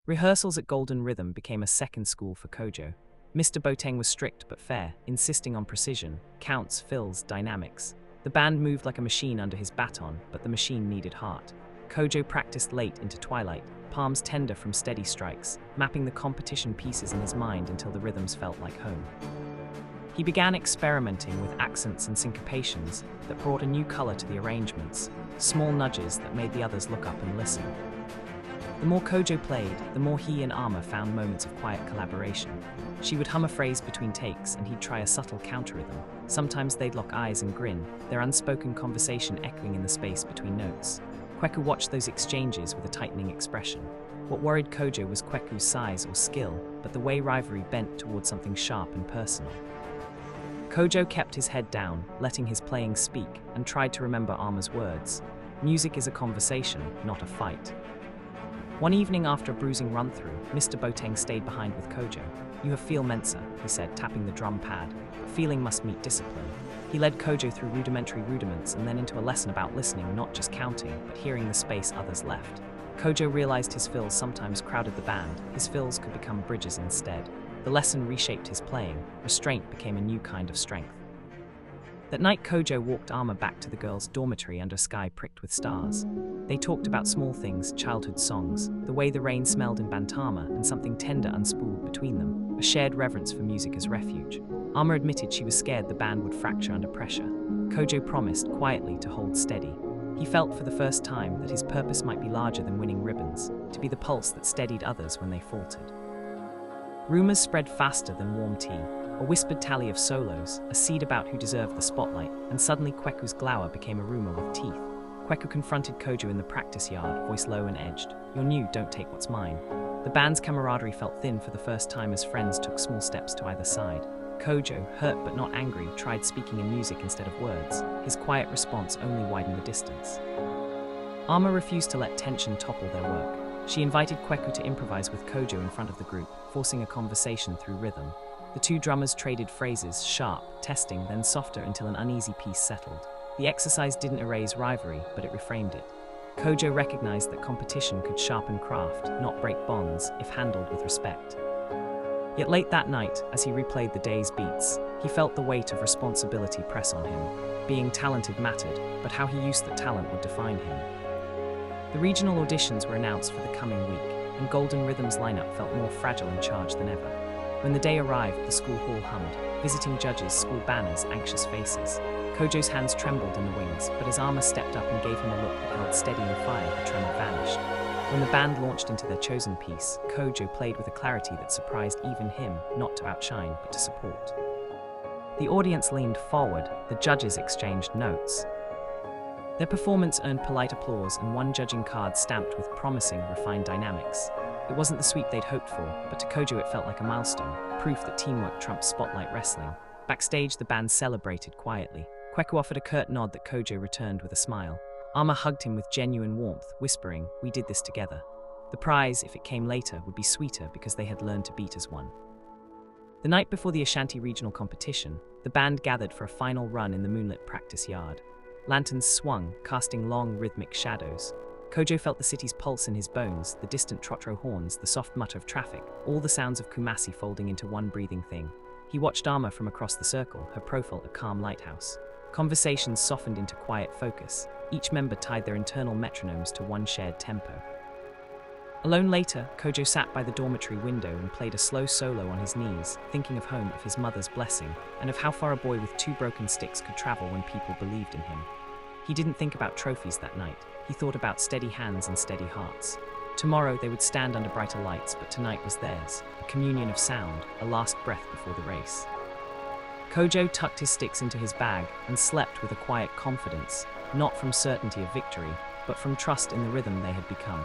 Rehearsals at Golden Rhythm became a second school for Kojo. Mr. Boateng was strict but fair, insisting on precision, counts, fills, dynamics. The band moved like a machine under his baton, but the machine needed heart. Kojo practiced late into twilight, palms tender from steady strikes, mapping the competition pieces in his mind until the rhythms felt like home. He began experimenting with accents and syncopations that brought a new color to the arrangements, small nudges that made the others look up and listen. The more Kojo played, the more he and Ama found moments of quiet collaboration. She would hum a phrase between takes and he'd try a subtle counter-rhythm. Sometimes they'd lock eyes and grin, their unspoken conversation echoing in the space between notes. Kweku watched those exchanges with a tightening expression. What worried Kojo was Kweku's size or skill, but the way rivalry bent towards something sharp and personal. Kojo kept his head down, letting his playing speak, and tried to remember Ama's words. Music is a conversation, not a fight. One evening after a bruising run-through, Mr. Boateng stayed behind with Kojo. "You have feel Mensah," he said, tapping the drum pad. "But feeling must meet discipline." He led Kojo through rudimentary rudiments and then into a lesson about listening, not just counting, but hearing the space others left. Kojo realized his fills sometimes crowded the band. His fills could become bridges instead. The lesson reshaped his playing. Restraint became a new kind of strength. That night, Kojo walked Ama back to the girls' dormitory under a sky pricked with stars. They talked about small things, childhood songs, the way the rain smelled in Bantama, and something tender unspooled between them, a shared reverence for music as refuge. Ama admitted she was scared the band would fracture under pressure. Kojo promised, quietly, to hold steady. He felt for the first time that his purpose might be larger than winning ribbons, to be the pulse that steadied others when they faltered. Rumors spread faster than warm tea. A whispered tally of solos, a seed about who deserved the spotlight, and suddenly Kweku's glower became a rumor with teeth. Kweku confronted Kojo in the practice yard, voice low and edged. "You're new, don't take what's mine." The band's camaraderie felt thin for the first time as friends took small steps to either side. Kojo, hurt but not angry, tried speaking in music instead of words. His quiet response only widened the distance. Ama refused to let tension topple their work. She invited Kweku to improvise with Kojo in front of the group, forcing a conversation through rhythm. The two drummers traded phrases, sharp, testing, then softer until an uneasy piece settled. The exercise didn't erase rivalry, but it reframed it. Kojo recognized that competition could sharpen craft, not break bonds, if handled with respect. Yet late that night, as he replayed the day's beats, he felt the weight of responsibility press on him. Being talented mattered, but how he used that talent would define him. The regional auditions were announced for the coming week, and Golden Rhythm's lineup felt more fragile and charged than ever. When the day arrived, the school hall hummed, visiting judges, school banners, anxious faces. Kojo's hands trembled in the wings, but as Ama stepped up and gave him a look that held steady and fire, the tremor vanished. When the band launched into their chosen piece, Kojo played with a clarity that surprised even him, not to outshine, but to support. The audience leaned forward, the judges exchanged notes. Their performance earned polite applause and one judging card stamped with promising, refined dynamics. It wasn't the sweep they'd hoped for, but to Kojo it felt like a milestone, proof that teamwork trumped spotlight wrestling. Backstage, the band celebrated quietly. Kweku offered a curt nod that Kojo returned with a smile. Ama hugged him with genuine warmth, whispering, "We did this together." The prize, if it came later, would be sweeter because they had learned to beat as one. The night before the Ashanti regional competition, the band gathered for a final run in the moonlit practice yard. Lanterns swung, casting long, rhythmic shadows. Kojo felt the city's pulse in his bones, the distant trotro horns, the soft mutter of traffic, all the sounds of Kumasi folding into one breathing thing. He watched Ama from across the circle, her profile a calm lighthouse. Conversations softened into quiet focus. Each member tied their internal metronomes to one shared tempo. Alone later, Kojo sat by the dormitory window and played a slow solo on his knees, thinking of home, of his mother's blessing, and of how far a boy with 2 broken sticks could travel when people believed in him. He didn't think about trophies that night. He thought about steady hands and steady hearts. Tomorrow they would stand under brighter lights, but tonight was theirs, a communion of sound, a last breath before the race. Kojo tucked his sticks into his bag and slept with a quiet confidence, not from certainty of victory, but from trust in the rhythm they had become.